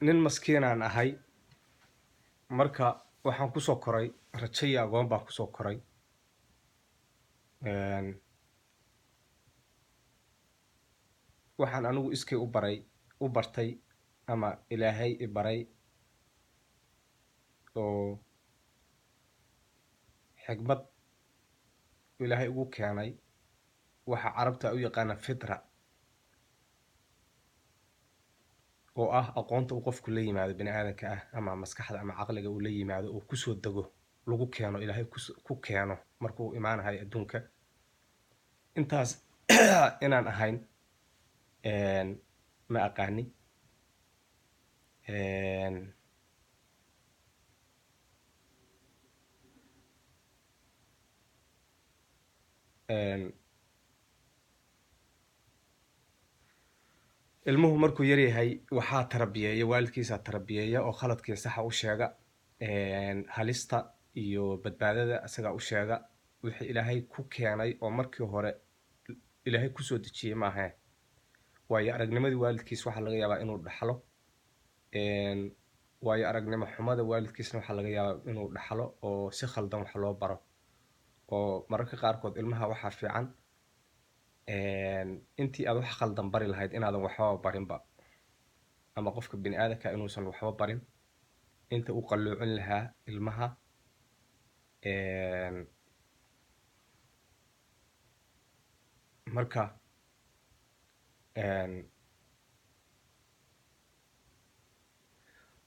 nin maskiin aan ahay marka waxaan kusoo koray rajo iyo agoon baan kusoo koray waxaan anigu iskay u bartay ama ilaahay i baray oo xigmad ilaahay ugu keenay waxa carabta u yaqaana fitra oo ah aqoonta uu qofku la yimaado bini aadanka ah ama maskaxda ama caqliga uu la yimaado oo kusoo dego lagu keeno ilaahay ku keeno markuu imaanahay adduunka intaas inaan ahayn ma aqaani ilmuhu markuu yar yahay waxaa tarabiyeeya waalidkiisa tarabiyeeya oo khaladkii saxa u sheega halista iyo badbaadada isagaa u sheega wixii ilaahay ku keenay oo markii hore ilaahay kusoo dejiyey maaha waayo aragnimadii waalidkiis waxaa laga yaabaa inuu dhaxlo waayo aragnimo xumada waalidkiisna waxaa laga yaabaa inuu dhaxlo oo si khaldan wax loo baro oo mararka qaarkood ilmaha waxaa fiican intii aad wax khaldan bari lahayd inaadan waxbaba barinba ama qofka bini aadanka inuusan waxba barin inta uu qalloocin lahaa ilmaha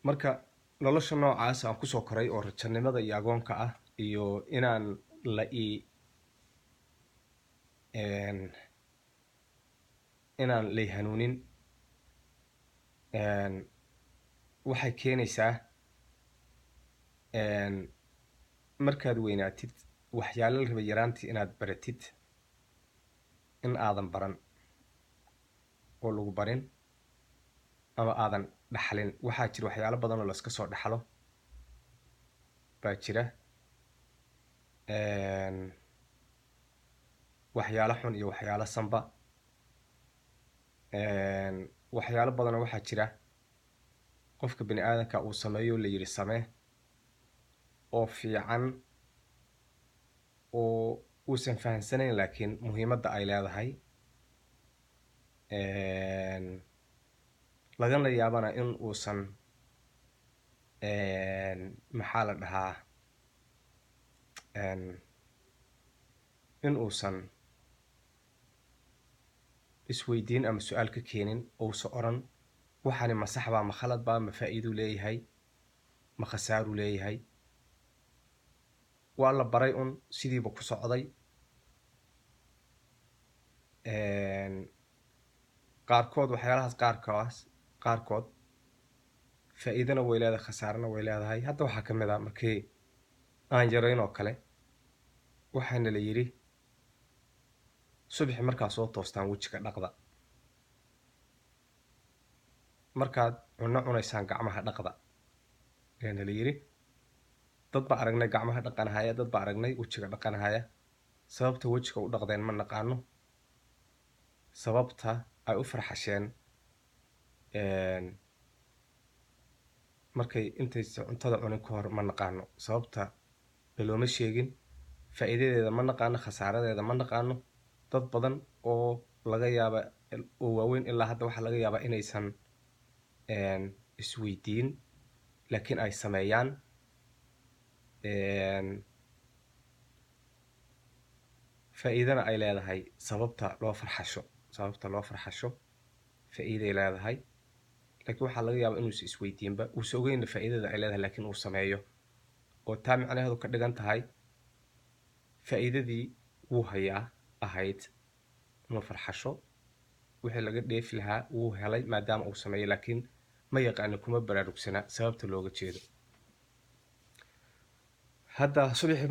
marka nolosha noocaas aan kusoo koray oo rajanimada iyo agoonka ah iyo inaan lay hanuunin waxay keenaysaa markaad weynaatid waxyaalo la raba yaraantii inaad baratid in aadan baran oo lagu barin ama aadan dhaxlin waxaa jira waxyaalo badan oo layska soo dhaxlo baa jira waxyaalo xun iyo waxyaalo sanba waxyaalo badanoo waxaa jira qofka bini aadanka uu sameeyo la yidhi samee oo fiican oo uusan fahansanayn laakiin muhiimadda ay leedahay lagana yaabana in uusan maxaa la dhahaa in uusan isweydiin ama su-aal ka keenin ousa oran waxani ma sax baa ma khalad baa ma faa'iiduu leeyahay ma khasaaruu leeyahay waa la baray un sidiiba ku socday qaarkood waxyaalahaas qaarkood faa'iidana way leedahay khasaarana way leedahay hadda waxaa ka mid ah markii aan yarayn oo kale waxaana la yidhi subaxi markaad soo toostaan wejiga dhaqda markaad cunno cunaysaan gacmaha dhaqda ayaana la yidhi dad baa aragnay gacmaha dhaqanahaya dad baa aragnay wejiga dhaqanahaya sababta wejiga u dhaqdeen ma naqaano sababta ay u farxasheen markay intaysa cuntada cunin ka hor ma naqaano sababta lalooma sheegin faa'iidadeeda ma naqaano khasaaradeeda ma naqaano dad badan oo laga yaaba oo waaweyn ilaa hadda waxaa laga yaabaa inaysan isweydiin laakiin ay sameeyaan faa'iidana ay leedahay sababta loo farxasho faa'iiday leedahay laakiin waxaa laga yaabaa inuusa isweydiinba uusa ogeynna faa'iidada ay leedahay laakiin uu sameeyo oo taa micnaheedu ka dhigan tahay faa'iidadii wuu hayaa ahayd inuu farxasho wixii laga dheefi lahaa wuu helay maadaama uu sameeyo laakiin ma yaqaano kuma baraarugsana sababta looga jeedo hadda subaxii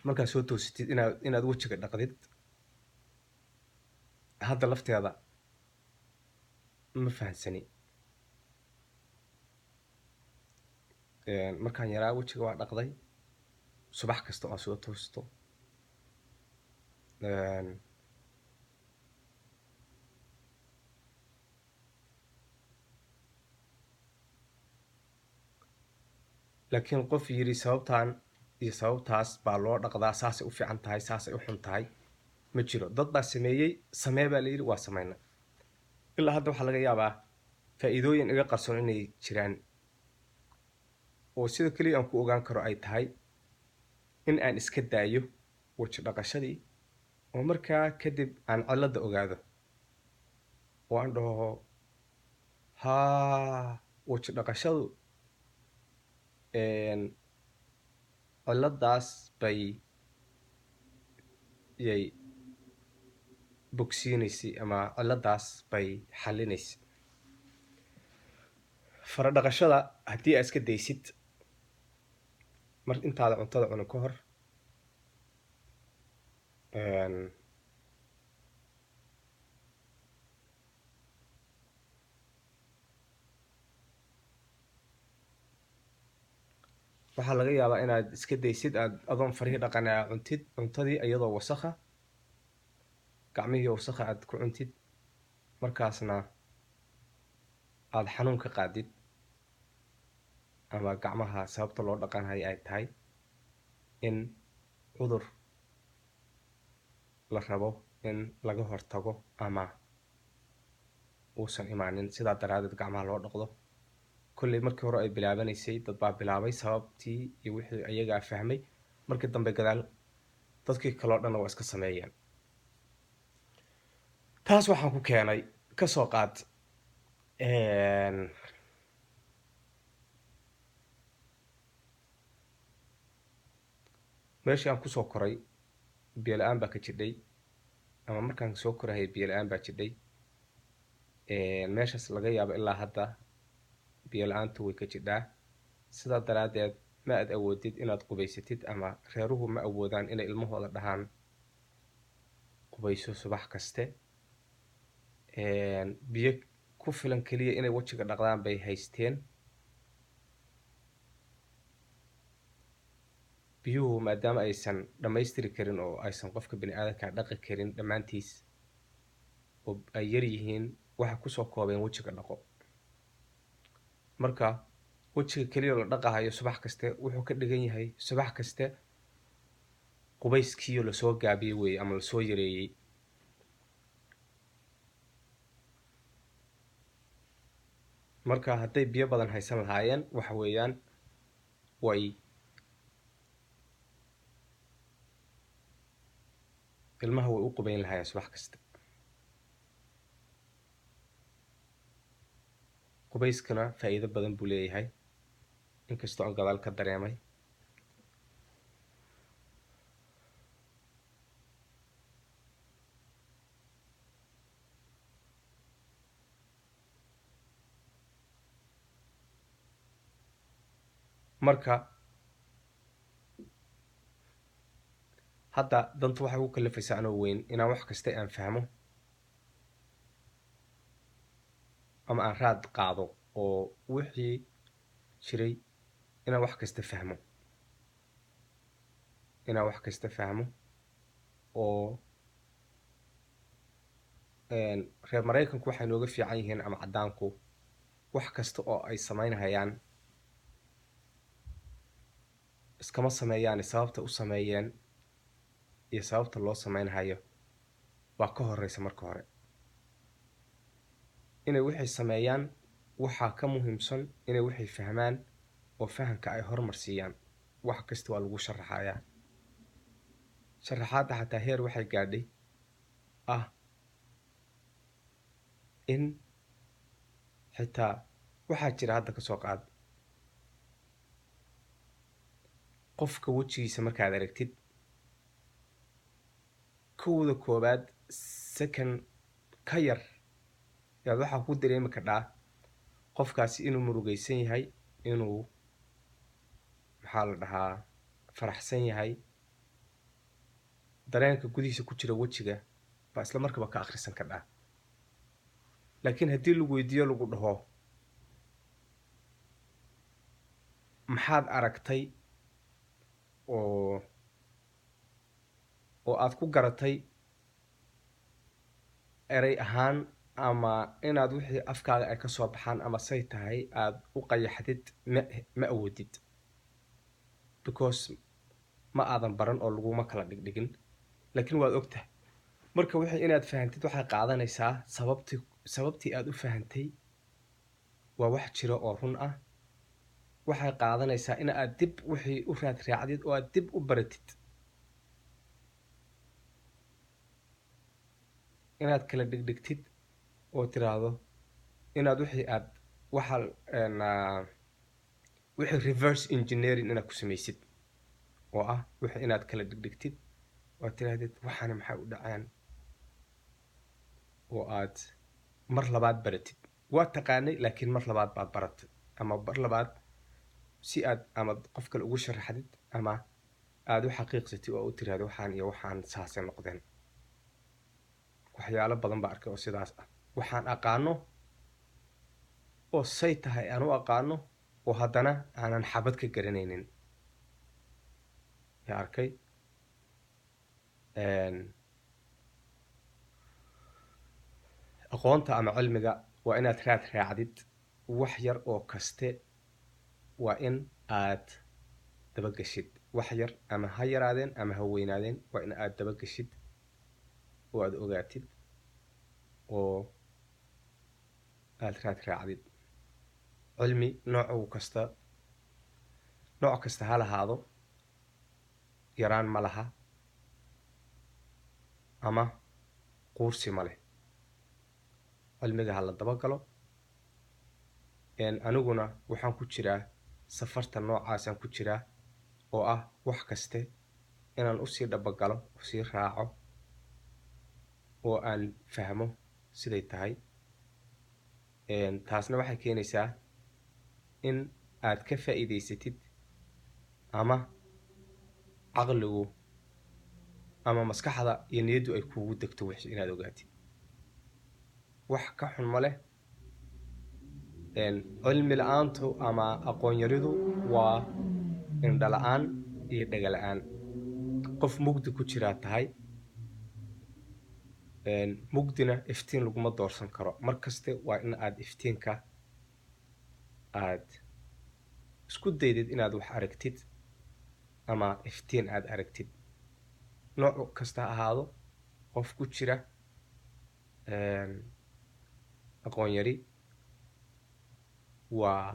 markaad soo toosatid inaad wejiga dhaqdid hadda lafteeda ma fahansani markaan yaraa wejiga waa dhaqday subax kasta oo soo toosto laakiin qof yiri sababtan iyo sababtaas baa loo dhaqdaa, saasay u fiican tahay, saasay u xun tahay, ma jiro. dad baa sameeyey, samee baa la yidhi, waa samayna. ilaa hadda waxaa laga yaabaa faa'iidooyin iga qarsoon inay jiraan, oo sida keliya aan ku ogaan karo ay tahay in aan iska daayo weji dhaqashadii, oo markaa kadib aan cilladda ogaado oo aan dhaho haa, weji dhaqashadu cilladaas bay yay bogsiinaysay ama cilladaas bay xallinaysay. fara dhaqashada haddii aad iska daysid mar intaada cuntada cunin ka hor, waxaa laga yaabaa inaad iska daysid adoon farihii dhaqan aa cuntid cuntadii iyadoo wasakha, gacmihii wasakha aad ku cuntid, markaasna aad xanuun ka qaadid, ama gacmaha sababta loo dhaqanhayo ay tahay in cudur la rabo in laga hortago ama uusan imaanin, sidaa daraadeed gacmaha loo dhaqdo. kolley markii hore ay bilaabanaysay dad baa bilaabay sababtii iyo wixii ayagaa fahmay, markii dambe gadaal dadkii kaloo dhanna waa iska sameeyeen. taas waxaan ku keenay ka soo qaad meeshii aan kusoo koray biyo la-aan baa ka jidhay, ama markaan soo korahay biyo la-aan baa jidhay. meeshaas laga yaabo ilaa hadda biyo la-aantu way ka jidhaa. sidaa daraadeed ma aad awoodid inaad qubaysatid, ama reeruhu ma awoodaan inay ilmahooda dhahaan qubayso subax kaste. biyo ku filan keliya inay wejiga dhaqdaan bay haysteen. biyuhu maadaama aysan dhammaystiri karin oo aysan qofka bini aadanka dhaqi karin dhammaantiis, oo ay yar yihiin, waxay kusoo koobeen wejiga dhaqo. marka wejiga keliya la dhaqahayo subax kaste wuxuu ka dhigan yahay subax kaste qubayskiiyo lasoo gaabiyey weeye, ama lasoo yareeyey. marka hadday biyo badan haysan lahaayeen, waxa weeyaan way ilmaha way u qubayn lahaayeen subax kasta. qubayskana faa'iido badan buu leeyahay, inkastoo aan gadaal ka dareemay. marka hadda dantu waxay ku kalifaysaa anoo weyn inaan wax kasta aan fahmo, ama aan raad qaado, oo wixii jiray inaan wax kasta fahmo, oo reer maraykanku waxay nooga fiican yihiin, ama caddaanku wax kasta oo ay samaynhayaan iskama sameeyaan, sababta u sameeyeen iyo sababta loo samaynhayo waa ka horeysa. marka hore inay wixii sameeyaan waxaa ka muhiimsan inay wixii fahmaan, oo fahamka ay hormarsiiyaan. wax kasta waa lagu sharaxayaa. sharaxaadda xataa heer waxay gaadhay ah in xitaa waxaa jira hadda ka soo qaad qofka wejigiisa markaad aragtid, kowda koobaad second ka yar yaad waxaa ku dareemi kadhaa qofkaasi inuu murugaysan yahay, inuu maxaa la dhahaa faraxsan yahay. dareenka gudihiisa ku jira wejiga baa isla markaba ka akhrisan kadhaa. laakiin haddii lagu weydiiyo lagu dhaho maxaad aragtay oo aad ku garatay erey ahaan, ama inaad wixii afkaaga ay ka soo baxaan ama say tahay aad u qayaxdid, ma awoodid. because ma aadan baran oo laguma kala dhigdhigin, laakiin waad ogtahay. marka wixii inaad fahantid waxay qaadanaysaa sababtii aad u fahantay waa wax jira oo run ah. waxay qaadanaysaa in aad dib wixii u raacdid oo aad dib u baratid, inaad kala dhigdhigtid oo tiraahdo inaad wixii reverse engineering inaad ku samaysid, oo ah wixii inaad kala dhigdhigtid oo tirahdid waxaana maxay u dhaceen, oo aad mar labaad baratid. waa taqaanay laakiin mar labaad baad baratay, ama mar labaad si aad ama qof kale ugu sharaxdid ama aad u xaqiiqsatid oo u tiraahdo waxaan iyo waxaan saasay noqdeen. waxyaalo badan baa arkay oo sidaas ah. waxaan aqaano oo say tahay aan u aqaano oo haddana aanan xabad ka garanaynin yaa arkay. aqoonta ama cilmiga waa inaad raacdid wax yar oo kaste, waa in aad dabageshid wax yar, ama ha yaraadeen ama ha weynaadeen, waa in aad dabageshid oo aad ogaatid oo aad raacdid. cilmi nooc kasta ha lahaado, yaraan ma laha ama quursi ma leh. cilmiga ha la dabagalo. aniguna waxaan ku jiraa safarta noocaasaan ku jiraa, oo ah wax kaste inaan usii dhabagalo, usii raaco, oo aan fahmo siday tahay. taasna waxay keenaysaa in aad ka faa'iidaysatid, ama caqligu ama maskaxda iyo niyaddu ay kuugu degto wixii inaad ogaatid. wax ka xun ma leh. cilmi la-aantu ama aqoon yaridu waa indho la-aan iyo dhega la-aan. qof mugdi ku jiraa tahay. mugdina iftiin laguma doorsan karo. mar kaste waa in aad iftiinka aad isku daydid inaad wax aragtid, ama iftiin aad aragtid. nooc kasta ahaado, qof ku jira aqoon yari waa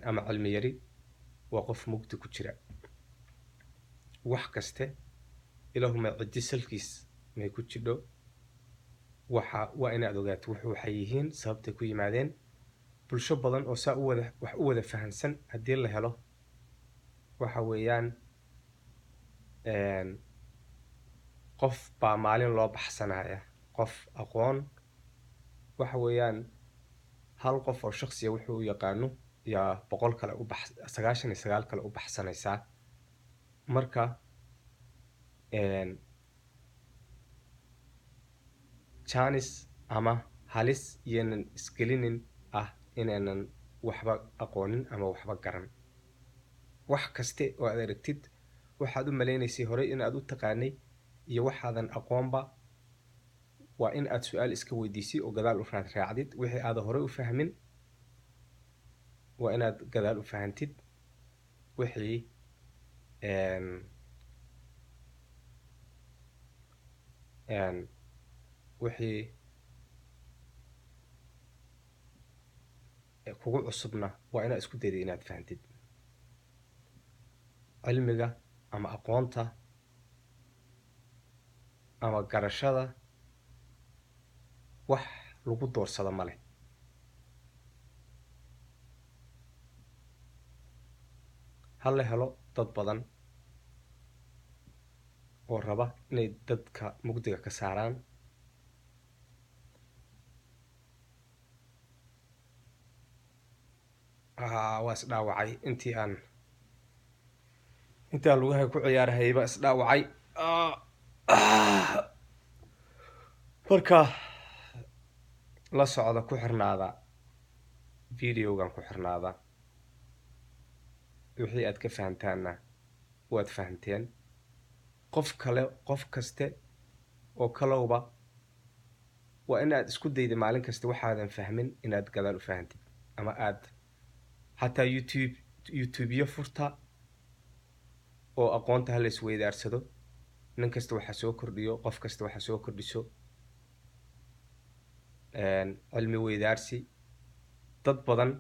ama cilmi yari waa qof mugdi ku jira. wax kaste ilaahuma ciddi salkiis may ku jidho. waa inaad ogaato waxay yihiin, sababtay ku yimaadeen. bulsho badan oo saa wax u wada fahansan haddii la helo, waxa weeyaan qof baa maalin loo baxsanaya. qof aqoon waxa weeyaan hal qof oo shaksiya wuxuu u yaqaano yaa 99 kale u baxsanaysaa. marka janis ama halis iyonan isgelinin ah inaynan waxba aqoonin ama waxba garan. wax kaste oo aad aragtid, waxaad u malaynaysay horey in aad u taqaanay iyo waxaadan aqoonba, waa in aad su-aal iska weydiisay oo gadaal u raacdid. wixii aada horey u fahmin waa inaad gadaal u fahantid. wixii kugu cusubna waa inaad isku dayday inaad fahantid. cilmiga ama aqoonta ama garashada wax lagu doorsado ma leh. ha la helo dad badan oo raba inay dadka mugdiga ka saaraan. waa isdhaawacay intii aan lugahay ku ciyaarahayay baa isdhaawacay. marka la socda, ku xirnaada videogan, ku xirnaada. wixii aad ka fahantaanna waad fahanteen. qof kaste oo kalowba waa in aad isku dayda maalin kasta waxaadan fahmin inaad gadaal u fahantid, ama aad xataa youtubeyo furta oo aqoonta hala isweydaarsado, nin kasta waxa soo kordhiyo, qof kasta waxa soo kordhiso cilmi weydaarsi. dad badan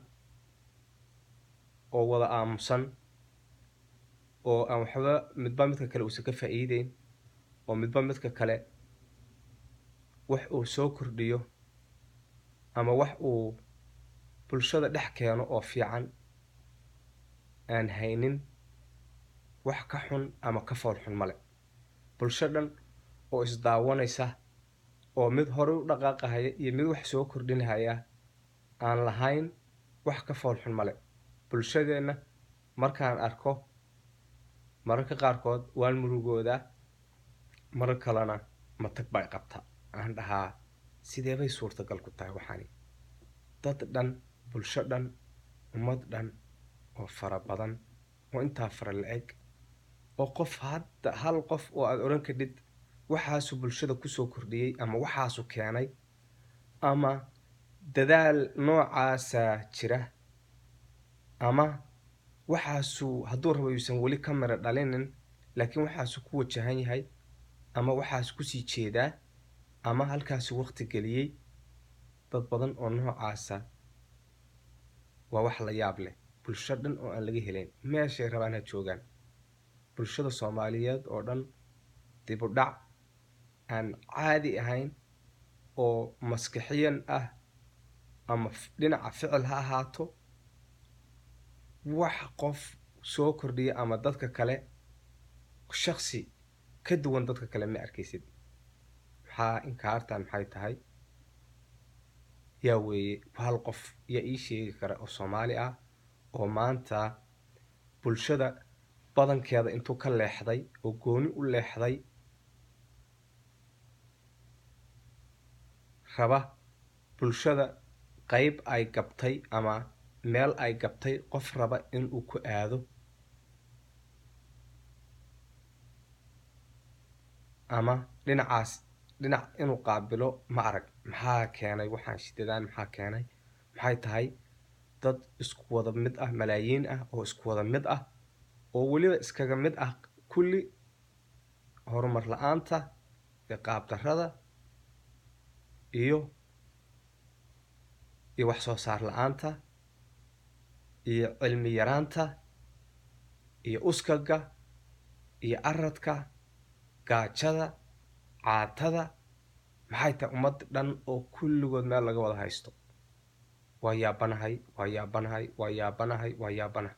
oo wada aamusan oo aan waxba midba midka kale uusan ka faa'iideyn, oo midba midka kale wax uu soo kordhiyo ama wax uu bulshada dhex keeno oo fiican aan haynin, wax ka xun ama ka fool xun male. bulsho dhan oo isdaawanaysa oo mid hore u dhaqaaqahaya iyo mid wax soo kordhinahaya aan lahayn, wax ka fool xun male. bulshadeenna markaan arko mararka qaarkood waan murugoodaa, marar kalena matag baa qabta, aan dhahaa sidee bay suurtagal ku tahay waxaani. dad dhan, bulsho dhan, ummad dhan oo fara badan oo intaa fara la-eg, oo qof hadda hal qof oo aad odhan kadhid waxaasuu bulshada kusoo kordhiyey ama waxaasuu keenay ama dadaal noocaasaa jira ama waxaasuu hadduu rabo yuusan weli ka mira dhalinin laakiin waxaasuu ku wajahan yahay ama waxaasuu kusii jeedaa ama halkaasuu waqti geliyey. dad badan oo noocaasa waa wax la yaab leh. bulsho dhan oo aan laga helayn meeshay rabaan ha joogaan. bulshada soomaaliyeed oo dhan dib u dhac aan caadi ahayn oo maskixiyan ah ama dhinaca ficil ha ahaato, wax qof soo kordhiya ama dadka kale shaksi ka duwan dadka kale ma arkaysid. maxaa inkaartan maxay tahay? yaa weeye hal qof yaa ii sheegi kara oo soomaali ah oo maanta bulshada badankeeda intuu ka leexday oo gooni u leexday raba bulshada qayb ay gabtay ama meel ay gabtay qof raba inuu ku aado ama dhinacaas dhinac inuu qaabilo ma arag. maxaa keenay waxaan shidadaan? maxaa keenay? maxay tahay? dad isku wada mid ah, malaayiin ah oo isku wada mid ah oo weliba iskaga mid ah kulli horumar la-aanta iyo qaabdarrada iyo wax soo saar la-aanta iyo cilmi yaraanta iyo uskaga iyo aradka, gaajada, caatada. maxay tahay ummad dhan oo kulligood meel laga wada haysto? waa yaabanahay, waa yaabanahay, waa yaabanahay, waa yaabanahay.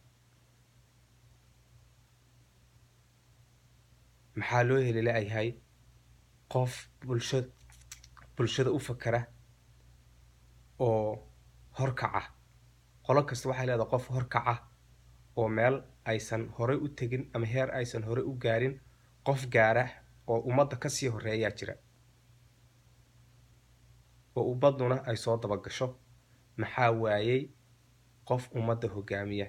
maxaa loo heli la-yahay qof bulshada u fakera oo horkaca? qolo kasta waxay leedahay qof horkaca oo meel aysan horey u tegin ama heer aysan horey u gaarin qof gaara oo ummadda kasii horeeyaa jira oo ummaduna ay soo dabagasho. maxaa waayey qof ummadda hogaamiya?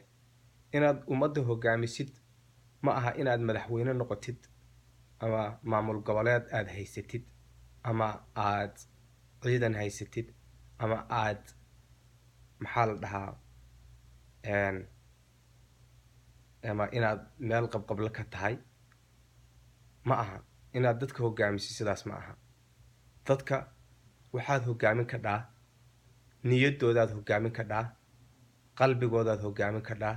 inaad ummadda hogaamisid ma aha inaad madaxweyne noqotid ama maamul goboleed aad haysatid ama aad ciidan haysatid ama aad maxaa la dhahaa ama inaad meel qabqabla ka tahay. ma aha inaad dadka hogaamisid, sidaas ma aha. dadka waxaad hogaamin kadhaa niyadoodaad hogaamin kadhaa, qalbigoodaad hogaamin kadhaa.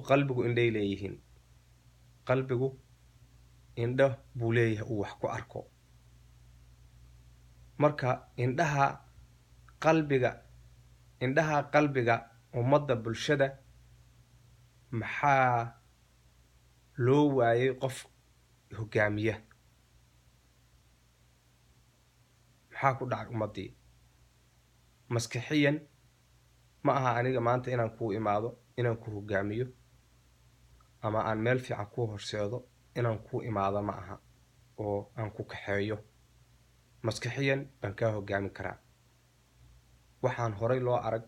qalbigu indhay leeyihiin. qalbigu indho buu leeyahay uu wax ku arko. marka indhaha qalbiga ummadda bulshada maxaa loo waayay qof hogaamiya? maxaa ku dhacay ummaddii? maskixiyan ma aha aniga maanta inaan kuu imaado inaan ku hogaamiyo ama aan meel fiican kuu horseedo inaan kuu imaado ma aha oo aan ku kaxeeyo. maskixiyan baan kaa hogaamin karaa. waxaan horay loo arag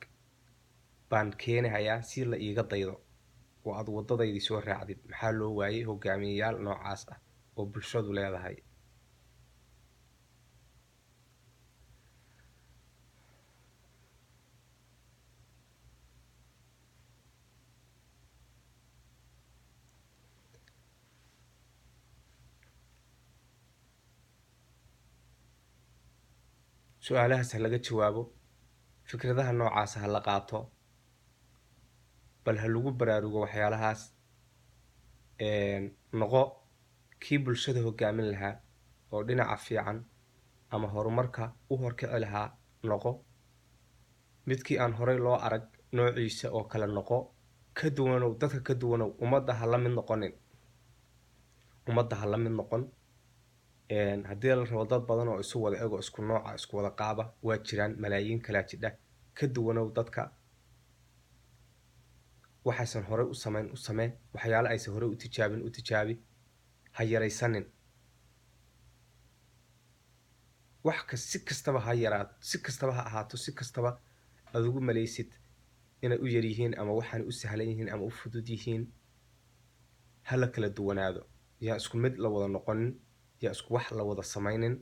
baan keenahayaa si la iiga daydo oo aad waddadaydii soo raacdid. maxaa loo waayay hogaamiyeyaal noocaas ah oo bulshadu leedahay? su-aalahaas ha laga jawaabo, fikradaha noocaas ha la qaato, bal ha lagu baraarugo waxyaalahaas. noqo kii bulshada hogaamin lahaa oo dhinaca fiican ama horumarka u horkici lahaa. noqo midkii aan horey loo arag noociisa oo kale. noqo ka duwanow, dadka ka duwanow. ummadda ha la mid noqonin, ummadda ha la mid noqon. haddii la rabo dad badan oo isu wada ego, isku nooca, isku wada qaaba waa jiraan, malaayiin kalaa jidha. ka duwanow dadka, waxaysan horey u samayn u samee, waxyaalo aysan horey u tijaabin u tijaabi. ha yaraysanin si kastaba ha yaraato, si kastaba ha ahaato, si kastaba aad ugu malaysid inay u yar yihiin ama waxaan u sahlan yihiin ama u fudud yihiin. ha la kala duwanaado, yaa isku mid la wada noqonin, yaa isku wax la wada samaynin.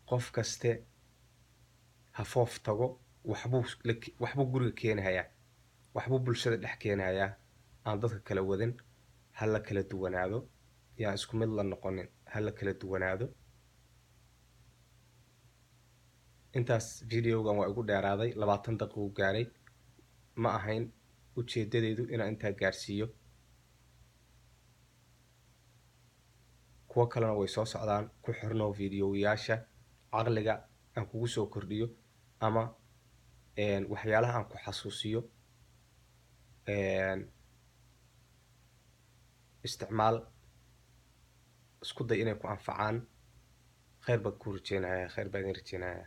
qof kaste ha foof tago, waxbuu guriga keenahayaa, waxbuu bulshada dhex keenahayaa aan dadka kala wadin. ha la kala duwanaado, yaa isku mid la noqonin, ha la kala duwanaado. intaas videogan waa igu dheeraaday, 20 daqiiqo gaaray. ma ahayn ujeedadeedu inaan intaa gaarsiiyo. kuwo kalena way soo socdaan. ku xirnoo videoyaasha caqliga aan kugu soo kordhiyo ama waxyaalaha aan ku xasuusiyo. isticmaal, isku day inay ku anfacaan. khayr baan kuu rajeynayaa, khayr baan idin rajeynayaa.